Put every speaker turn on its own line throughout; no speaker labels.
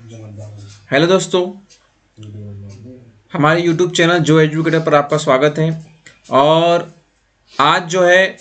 Hello दोस्तों, हमारे YouTube channel जो एजुकेटर पर आपका स्वागत है। और आज जो है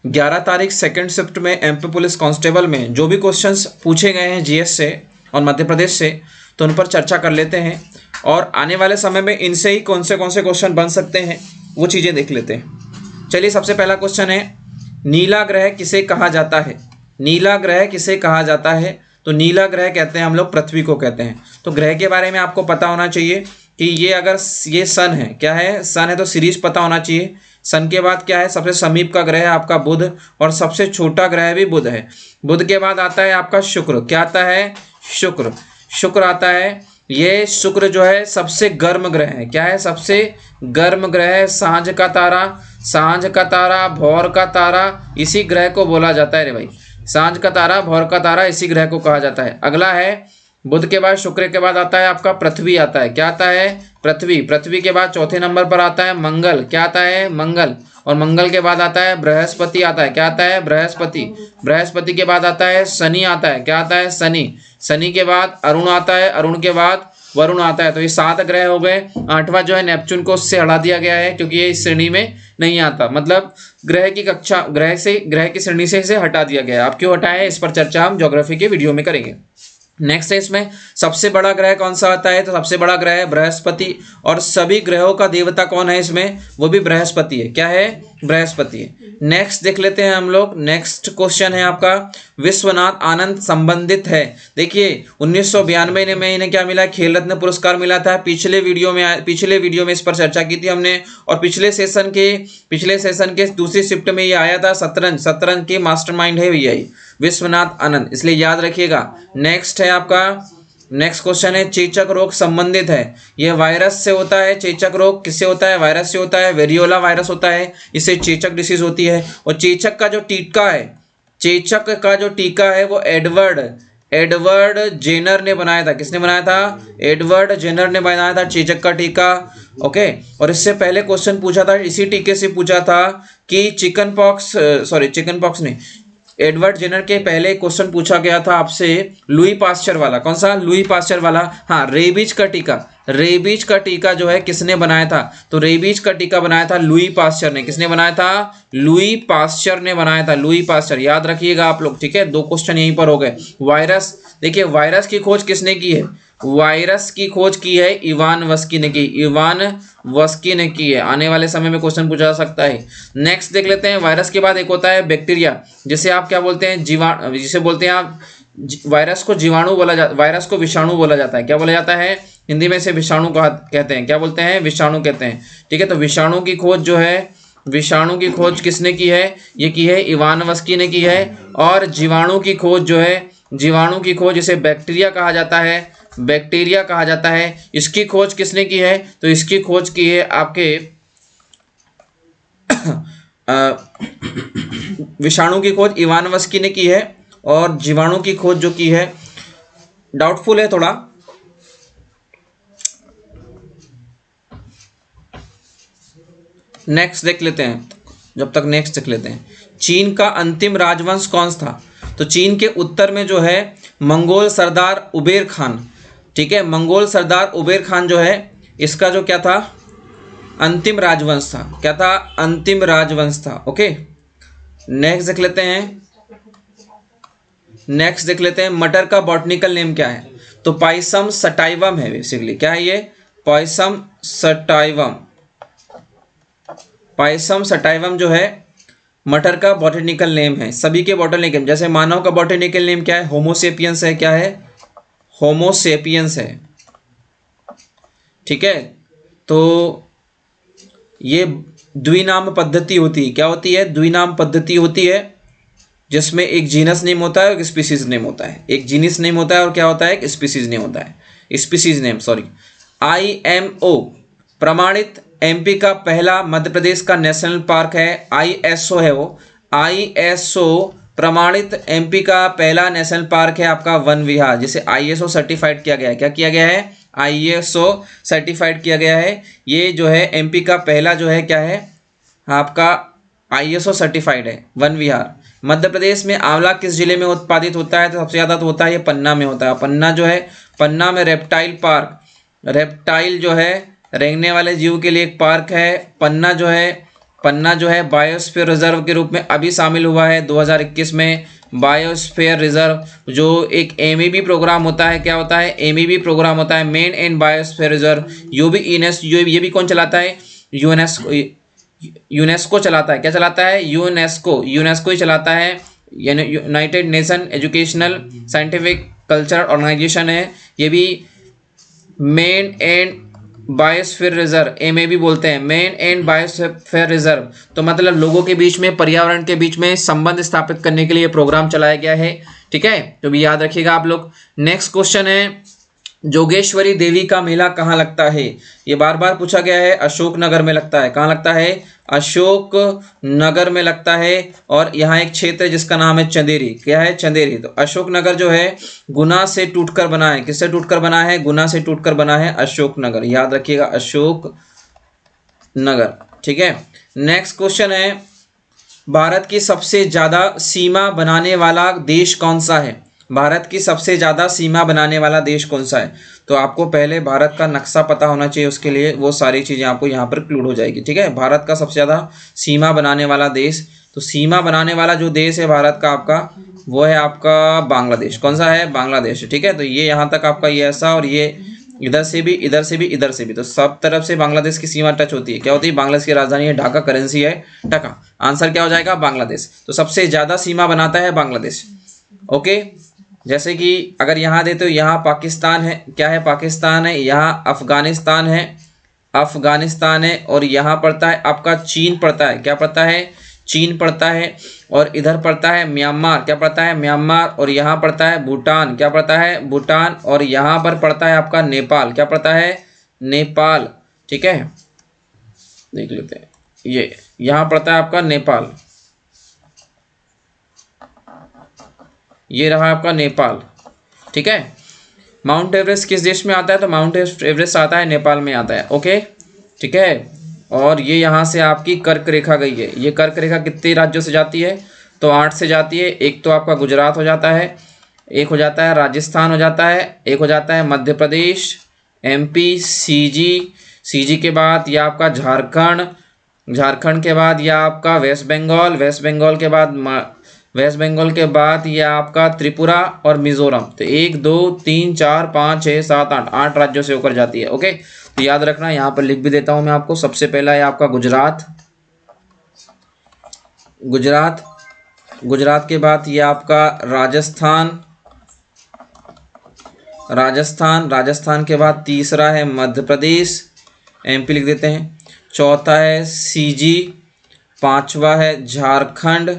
11 तारीख सेकंड शिफ्ट में एमपी पुलिस कांस्टेबल में जो भी क्वेश्चंस पूछे गए हैं जीएस से और मध्य प्रदेश से, तो उन पर चर्चा कर लेते हैं और आने वाले समय में इनसे ही कौन से क्वेश्चन बन सकते हैं वो चीज़ें देख लेते हैं। चलिए, सबसे पहला क्वेश्चन है, नीला ग्रह किसे कहा जाता है? नीला ग्रह किसे कहा जाता है? तो नीला ग्रह कहते हैं हम लोग पृथ्वी को कहते हैं। तो ग्रह के बारे में आपको पता होना चाहिए कि ये अगर ये सन है, क्या है? सन है, तो सीरीज पता होना चाहिए। सन के बाद क्या है? सबसे समीप का ग्रह है आपका बुध, और सबसे छोटा ग्रह भी बुध है। बुध के बाद आता है आपका शुक्र। क्या आता है? शुक्र। शुक्र आता है। ये शुक्र जो है सबसे गर्म ग्रह है। क्या है? सबसे गर्म ग्रह है। सांझ का तारा, सांझ का तारा, भौर का तारा, इसी ग्रह को बोला जाता है रे भाई। सांझ का तारा, भौर का तारा, इसी ग्रह को कहा जाता है। अगला है बुध के बाद शुक्र के बाद आता है आपका पृथ्वी आता है। क्या आता है? पृथ्वी। पृथ्वी के बाद चौथे नंबर पर आता है मंगल। क्या आता है? मंगल। और मंगल के बाद आता है बृहस्पति आता है। क्या आता है? बृहस्पति। बृहस्पति के बाद आता है शनि आता है। क्या आता है? शनि। शनि के बाद अरुण आता है। अरुण के बाद वरुण आता है। तो ये 7 ग्रह हो गए। 8वां जो है नेपच्यून को उससे हटा दिया गया है क्योंकि ये इस श्रेणी में नहीं आता। मतलब ग्रह की कक्षा, ग्रह की श्रेणी से इसे हटा दिया गया है। आप क्यों हटाया है इस पर चर्चा हम ज्योग्राफी के वीडियो में करेंगे। नेक्स्ट है, इसमें सबसे बड़ा ग्रह कौन सा आता है? तो सबसे बड़ा ग्रह है बृहस्पति। और सभी ग्रहों का देवता कौन है इसमें? वो भी बृहस्पति है। क्या है? बृहस्पति है। नेक्स्ट देख लेते हैं हम लोग। नेक्स्ट क्वेश्चन है आपका, विश्वनाथ आनंद संबंधित है। देखिए 1992 में इन्हें क्या मिला? खेल रत्न पुरस्कार मिला था। पिछले वीडियो में इस पर चर्चा की थी हमने। और पिछले सेशन के दूसरी शिफ्ट में ये आया था। शतरंज के मास्टरमाइंड है भैया विश्वनाथ आनंद, इसलिए याद रखिएगा। नेक्स्ट है आपका, नेक्स्ट क्वेश्चन है, चेचक रोग संबंधित है। यह वायरस से होता है। चेचक रोग किससे होता है? वायरस से होता है। वेरियोला वायरस होता है, इससे चेचक डिसीज होती है। और चेचक का जो टीका है वो एडवर्ड जेनर ने बनाया था। किसने बनाया था? एडवर्ड जेनर ने बनाया था चेचक का टीका। ओके। और इससे पहले क्वेश्चन पूछा था, इसी टीके से पूछा था कि चिकन पॉक्स नहीं, एडवर्ड जेनर के पहले क्वेश्चन पूछा गया था आपसे लुई पास्चर वाला। कौन सा? लुई पास्चर वाला। हाँ, रेबीज का टीका जो है किसने बनाया था? तो रेबीज का टीका बनाया था लुई पास्चर ने। किसने बनाया था? लुई पास्चर ने बनाया था। लुई पास्चर, याद रखिएगा आप लोग, ठीक है। 2 क्वेश्चन यहीं पर हो गए। वायरस, देखिए वायरस की खोज किसने की है? वायरस की खोज की है इवान वस्की ने की है। आने वाले समय में क्वेश्चन पूछा जा सकता है। नेक्स्ट देख लेते हैं। वायरस के बाद एक होता है बैक्टीरिया, जिसे आप क्या बोलते हैं? जिसे बोलते हैं आप वायरस को विषाणु बोला जाता है। क्या बोला जाता है? हिंदी में इसे विषाणु कहते हैं। क्या बोलते हैं? विषाणु कहते हैं, ठीक है। तो विषाणु की खोज किसने की है? ये की है इवान वस्की ने की है। और जीवाणु की खोज इसे बैक्टीरिया कहा जाता है। इसकी खोज किसने की है? तो इसकी खोज की है आपके विषाणु की खोज इवान वस्की ने की है। और जीवाणु की खोज जो की है डाउटफुल है थोड़ा। नेक्स्ट देख लेते हैं। चीन का अंतिम राजवंश कौन था? तो चीन के उत्तर में जो है मंगोल सरदार उबेर खान, ठीक है। मंगोल सरदार उबेर खान जो है इसका जो क्या था? अंतिम राजवंश था। क्या था? अंतिम राजवंश था। ओके। नेक्स्ट देख लेते हैं। मटर का बॉटनिकल नेम क्या है? तो पाइसम सटाइवम है बेसिकली। क्या है ये? पाइसम सटाइवम जो है मटर का बॉटनिकल नेम है। सभी के बॉटनिकल नेम, जैसे मानव का बॉटनिकल नेम क्या है? होमोसेपियंस है। क्या है? होमोसेपियंस है, ठीक है। तो ये द्विनाम पद्धति होती है। क्या होती है? द्विनाम पद्धति होती है, जिसमें एक जीनस नेम होता है और एक स्पीसीज नेम होता है। एक जीनस नेम होता है और क्या होता है? एक स्पीसीज नेम होता है। Species name, sorry. IMO प्रमाणित एमपी का पहला मध्य प्रदेश का नेशनल पार्क है। ISO है वो। ISO प्रमाणित एमपी का पहला नेशनल पार्क है आपका वन विहार, जिसे ISO सर्टिफाइड किया गया है। क्या किया गया है? ISO सर्टिफाइड किया गया है। ये जो है एमपी का पहला जो है क्या है आपका ISO सर्टिफाइड है वन विहार। मध्य प्रदेश में आंवला किस जिले में उत्पादित होता है? तो सबसे ज़्यादा तो होता है ये पन्ना में होता है। पन्ना जो है, पन्ना में रेप्टाइल पार्क, रेप्टाइल जो है रेंगने वाले जीव के लिए एक पार्क है। पन्ना जो है बायोस्फीयर रिजर्व के रूप में अभी शामिल हुआ है 2021 में। बायोस्फीयर रिजर्व जो एक एमईबी प्रोग्राम होता है, क्या होता है? एमईबी प्रोग्राम होता है, मेन एंड बायोस्फीयर रिजर्व। ये भी कौन चलाता है? यूनेस्को चलाता है। क्या चलाता है? यूनेस्को ही चलाता है। United Nation Educational Scientific Culture Organisation है। ये भी man and biosphere reserve, MAB बोलते हैं, मेन एंड बायोस्फीयर रिजर्व। तो मतलब लोगों के बीच में, पर्यावरण के बीच में संबंध स्थापित करने के लिए प्रोग्राम चलाया गया है। ठीक है, तो भी याद रखिएगा आप लोग। नेक्स्ट क्वेश्चन है, जोगेश्वरी देवी का मेला कहाँ लगता है? ये बार बार पूछा गया है। अशोकनगर में लगता है। कहाँ लगता है? अशोक नगर में लगता है। और यहाँ एक क्षेत्र है जिसका नाम है चंदेरी। क्या है? चंदेरी। तो अशोकनगर जो है गुना से टूटकर बना है। किससे टूटकर बना है? गुना से टूटकर बना है अशोकनगर। याद रखिएगा, अशोक नगर। ठीक है, नेक्स्ट क्वेश्चन है, भारत की सबसे ज्यादा सीमा बनाने वाला देश कौन सा है? भारत की सबसे ज़्यादा सीमा बनाने वाला देश कौन सा है? तो आपको पहले भारत का नक्शा पता होना चाहिए, उसके लिए वो सारी चीज़ें आपको यहाँ पर क्लूड हो जाएगी। ठीक है, भारत का सबसे ज़्यादा सीमा बनाने वाला देश, तो सीमा बनाने वाला जो देश है भारत का आपका, वो है आपका बांग्लादेश। कौन सा है? बांग्लादेश। ठीक है, तो ये यहाँ तक आपका ये ऐसा, और ये इधर से भी, इधर से भी, इधर से भी, तो सब तरफ से बांग्लादेश की सीमा टच होती है। क्या होती है? बांग्लादेश की राजधानी है ढाका, करेंसी है टका। आंसर क्या हो जाएगा? बांग्लादेश। तो सबसे ज़्यादा सीमा बनाता है बांग्लादेश। ओके, जैसे कि अगर यहाँ दे तो यहाँ पाकिस्तान है। क्या है? पाकिस्तान है। यहाँ अफगानिस्तान है, और यहाँ पड़ता है आपका चीन पड़ता है। क्या पड़ता है? चीन पड़ता है। और इधर पड़ता है म्यांमार। क्या पड़ता है? म्यांमार। और यहाँ पड़ता है भूटान। क्या पड़ता है? भूटान। और यहाँ पर पड़ता है आपका नेपाल। क्या पड़ता है? नेपाल। ठीक है, देख लेते हैं, ये यहाँ पड़ता है आपका नेपाल। ये रहा आपका नेपाल। ठीक है, माउंट एवरेस्ट किस देश में आता है? तो माउंट एवरेस्ट आता है नेपाल में आता है। ओके, ठीक है, और ये यहाँ से आपकी कर्क रेखा गई है। ये कर्क रेखा कितने राज्यों से जाती है? तो 8 से जाती है। एक तो आपका गुजरात हो जाता है, एक हो जाता है राजस्थान हो जाता है, एक हो जाता है मध्य प्रदेश, एमपी, सीजी के बाद ये आपका झारखंड के बाद ये आपका वेस्ट बंगाल के बाद ये आपका त्रिपुरा और मिजोरम। तो 1 2 3 4 5 6 7 8 राज्यों से होकर जाती है। ओके, तो याद रखना, यहाँ पर लिख भी देता हूँ मैं आपको। सबसे पहला है आपका गुजरात के बाद ये आपका राजस्थान के बाद तीसरा है मध्य प्रदेश, एमपी लिख देते हैं। चौथा है सीजी, पांचवा है झारखंड,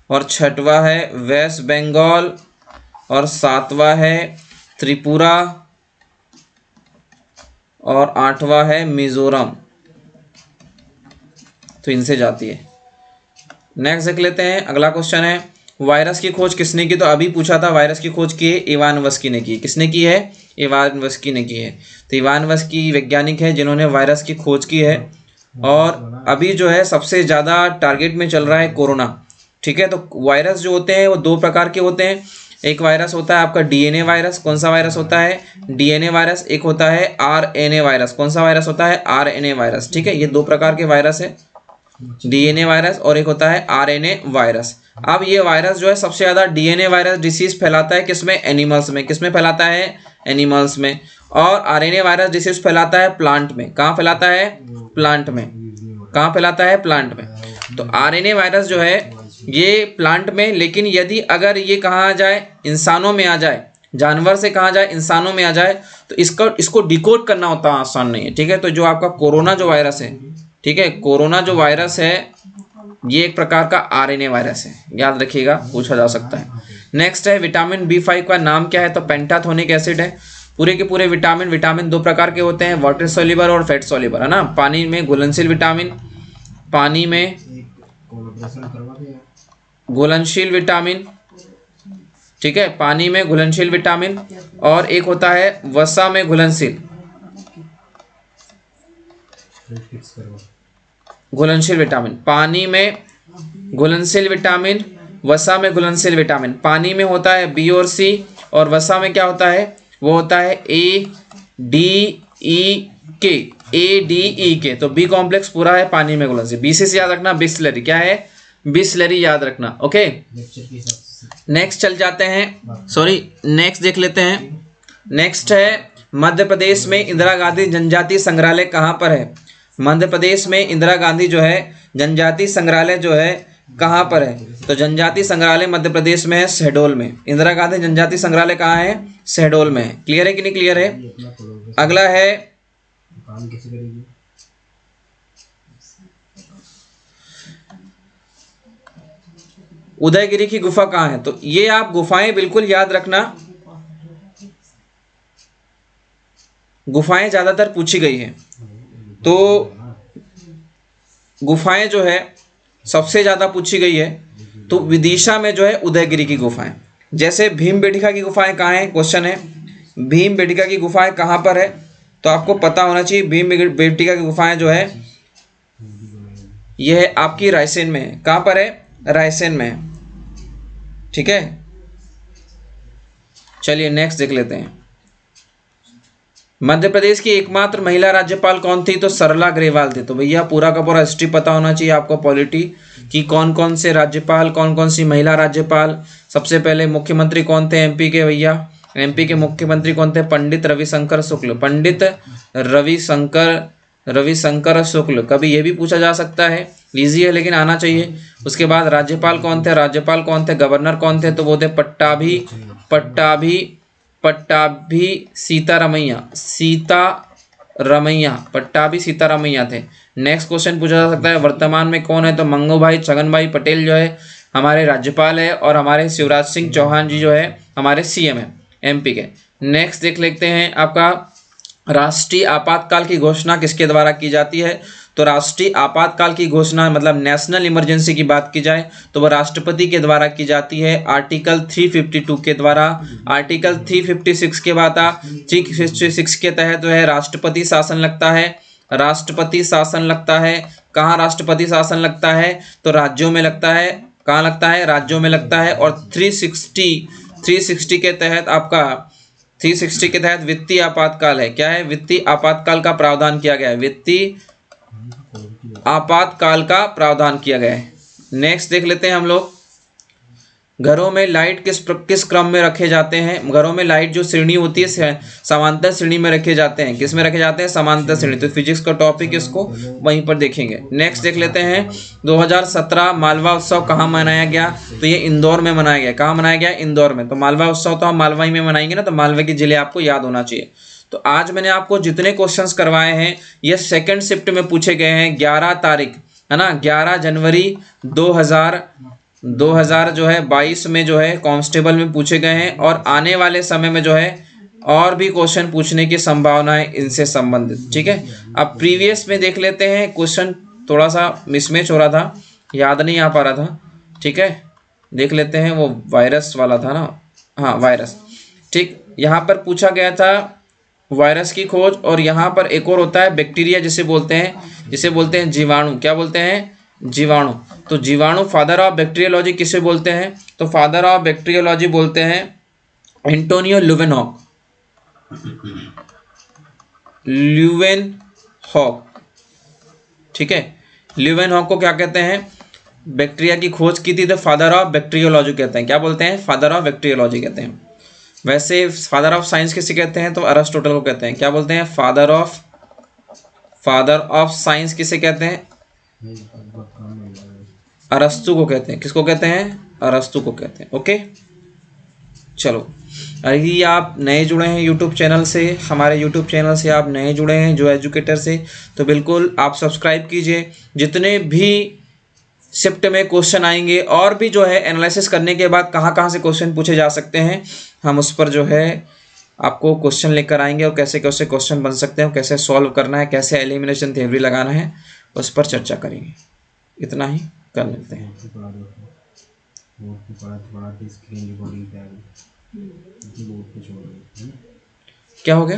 और छठवा है वेस्ट बंगाल, और सातवां है त्रिपुरा, और आठवां है मिजोरम। तो इनसे जाती है। नेक्स्ट देख लेते हैं, अगला क्वेश्चन है, वायरस की खोज किसने की? तो अभी पूछा था, वायरस की खोज की इवानोव्स्की ने की। किसने की है? इवानोव्स्की ने की है। तो इवानोव्स्की वैज्ञानिक है जिन्होंने वायरस की खोज की है। और अभी जो है सबसे ज़्यादा टारगेट में चल रहा है कोरोना। ठीक है, तो वायरस जो होते हैं वो 2 प्रकार के होते हैं। एक वायरस होता है आपका डीएनए वायरस। कौन सा वायरस होता है? DNA virus. एक होता है आरएनए वायरस। कौन सा वायरस होता है? RNA virus. ठीक है, ये 2 प्रकार के वायरस है, डीएनए वायरस और एक होता है आरएनए वायरस। अब ये वायरस जो है सबसे ज़्यादा डीएनए वायरस डिसीज फैलाता है किसमें? एनिमल्स में। किसमें फैलाता है? एनिमल्स में। और आरएनए वायरस डिसीज फैलाता है प्लांट में। कहाँ फैलाता है? प्लांट में। कहाँ फैलाता है? प्लांट में। तो आरएनए वायरस जो है ये प्लांट में, लेकिन यदि अगर ये कहाँ आ जाए? इंसानों में आ जाए, जानवर से कहाँ जाए? इंसानों में आ जाए, तो इसको डिकोड करना होता है आसान नहीं है। ठीक है, तो जो आपका कोरोना जो वायरस है, ठीक है, कोरोना जो वायरस है ये एक प्रकार का आरएनए वायरस है। याद रखिएगा, पूछा जा सकता है। नेक्स्ट है, विटामिन B5 का नाम क्या है? तो पेंटाथोनिक एसिड है। पूरे के पूरे विटामिन 2 प्रकार के होते हैं, वाटर सोल्यूबल और फैट सोल्यूबल, है ना। पानी में घुलनशील विटामिन, पानी में घुलनशील विटामिन, ठीक है, पानी में घुलनशील विटामिन, और एक होता है वसा में घुलनशील विटामिन। पानी में घुलनशील विटामिन, वसा में घुलनशील विटामिन, पानी में होता है बी और सी, और वसा में क्या होता है, वो होता है ए डी ई के, ए डी ई के। तो बी कॉम्प्लेक्स पूरा है पानी में घुलनशील। बीसी से याद रखना बिस्लरी, क्या है, बिस्लरी याद रखना। ओके, नेक्स्ट चल जाते हैं, सॉरी नेक्स्ट देख लेते हैं। नेक्स्ट है मध्य प्रदेश में इंदिरा गांधी जनजातीय संग्रहालय कहाँ पर है। मध्य प्रदेश में इंदिरा गांधी जो है जनजातीय संग्रहालय जो है कहाँ पर है, तो जनजातीय संग्रहालय मध्य प्रदेश में है शहडोल में। इंदिरा गांधी जनजातीय संग्रहालय कहाँ है, शहडोल में है। क्लियर है कि नहीं क्लियर है। अगला है उदयगिरी की गुफा कहाँ है, तो ये आप गुफाएं बिल्कुल याद रखना, गुफाएं ज्यादातर पूछी गई है। तो गुफाएं जो है सबसे ज्यादा पूछी गई है, तो विदिशा में जो है उदयगिरी की गुफाएं। जैसे भीमबेटका की गुफाएं कहाँ है, क्वेश्चन है भीमबेटका की गुफाएं कहाँ पर है, तो आपको पता होना चाहिए भीमबेटका की गुफाएं जो है यह है आपकी रायसेन में है। कहाँ पर है, रायसेन में है। ठीक है, चलिए नेक्स्ट देख लेते हैं। मध्य प्रदेश की एकमात्र महिला राज्यपाल कौन थी, तो सरला ग्रेवाल थी। तो भैया पूरा का पूरा हिस्ट्री पता होना चाहिए आपको, पॉलिटी की कौन कौन से राज्यपाल, कौन कौन सी महिला राज्यपाल। सबसे पहले मुख्यमंत्री कौन थे एमपी के, भैया एमपी के मुख्यमंत्री कौन थे, पंडित रविशंकर शुक्ल, पंडित रविशंकर शुक्ल। कभी ये भी पूछा जा सकता है, इजी है लेकिन आना चाहिए। उसके बाद राज्यपाल कौन थे, राज्यपाल कौन थे, गवर्नर कौन थे, तो वो थे पट्टाभी सीतारमैया थे। नेक्स्ट क्वेश्चन पूछा जा सकता है वर्तमान में कौन है, तो मंगूभाई छगनभाई पटेल जो है हमारे राज्यपाल है, और हमारे शिवराज सिंह चौहान जी जो है हमारे सीएम है एमपी के। नेक्स्ट देख लेते हैं आपका राष्ट्रीय आपातकाल की घोषणा किसके द्वारा की जाती है, तो राष्ट्रीय आपातकाल की घोषणा मतलब नेशनल इमरजेंसी की बात की जाए तो वह राष्ट्रपति के द्वारा की जाती है, आर्टिकल 352 के द्वारा। आर्टिकल 356 के बाद 356 के तहत जो है राष्ट्रपति शासन लगता है, राष्ट्रपति शासन लगता है। कहाँ राष्ट्रपति शासन लगता है, तो राज्यों में लगता है। कहाँ लगता है, राज्यों में लगता है। और 360 के तहत आपका 360 के तहत वित्तीय आपातकाल है। क्या है, वित्तीय आपातकाल का प्रावधान किया गया है, वित्तीय आपातकाल का प्रावधान किया गया है। नेक्स्ट देख लेते हैं हम लोग, घरों में लाइट किस क्रम में रखे जाते हैं। घरों में लाइट जो श्रेणी होती है समांतर श्रेणी में रखे जाते हैं। किस में रखे जाते हैं, समांतर श्रेणी। तो फिजिक्स का टॉपिक इसको वहीं पर देखेंगे। नेक्स्ट देख लेते हैं 2017 मालवा उत्सव कहाँ मनाया गया, तो ये इंदौर में मनाया गया। कहाँ मनाया गया, इंदौर में। तो मालवा उत्सव तो हम मालवा ही में मनाएंगे ना, तो मालवा के जिले आपको याद होना चाहिए। तो आज मैंने आपको जितने क्वेश्चंस करवाए हैं ये सेकंड शिफ्ट में पूछे गए हैं। 11 तारीख है ना, 11 जनवरी 2000 जो है 22 में जो है कांस्टेबल में पूछे गए हैं, और आने वाले समय में जो है और भी क्वेश्चन पूछने की संभावना है इनसे संबंधित। ठीक है, अब प्रीवियस में देख लेते हैं, क्वेश्चन थोड़ा सा मिसमैच हो रहा था, याद नहीं आ पा रहा था। ठीक है, देख लेते हैं, वो वायरस वाला था ना, हाँ वायरस। ठीक, यहाँ पर पूछा गया था वायरस की खोज, और यहाँ पर एक और होता है बैक्टीरिया जिसे बोलते हैं जीवाणु। क्या बोलते हैं, जीवाणु। तो जीवाणु फादर ऑफ बैक्टीरियोलॉजी किसे बोलते हैं, तो फादर ऑफ बैक्टीरियोलॉजी बोलते हैं एंटोनियो ल्यूवेनहॉक। ठीक है, ल्यूवेनहॉक को क्या कहते हैं, बैक्टीरिया की खोज की थी तो फादर ऑफ बैक्टीरियोलॉजी कहते हैं। क्या बोलते हैं, फादर ऑफ बैक्टीरियोलॉजी कहते हैं। वैसे फादर ऑफ साइंस किसे कहते हैं, तो अरिस्टोटल को कहते हैं। क्या बोलते हैं, फादर ऑफ साइंस किसे कहते हैं, अरस्तु को कहते हैं। किसको कहते हैं, अरस्तु को कहते हैं। ओके, चलो, यदि आप नए जुड़े हैं यूट्यूब चैनल से, हमारे यूट्यूब चैनल से आप नए जुड़े हैं जो एजुकेटर से, तो बिल्कुल आप सब्सक्राइब कीजिए। जितने भी शिफ्ट में क्वेश्चन आएंगे और भी जो है एनालिसिस करने के बाद कहाँ से क्वेश्चन पूछे जा सकते हैं, हम उस पर जो है आपको क्वेश्चन लेकर आएंगे, और कैसे कैसे क्वेश्चन बन सकते हैं, कैसे सॉल्व करना है, कैसे एलिमिनेशन थ्योरी लगाना है, उस पर चर्चा करेंगे। इतना ही, कर लेते हैं। क्या हो गया?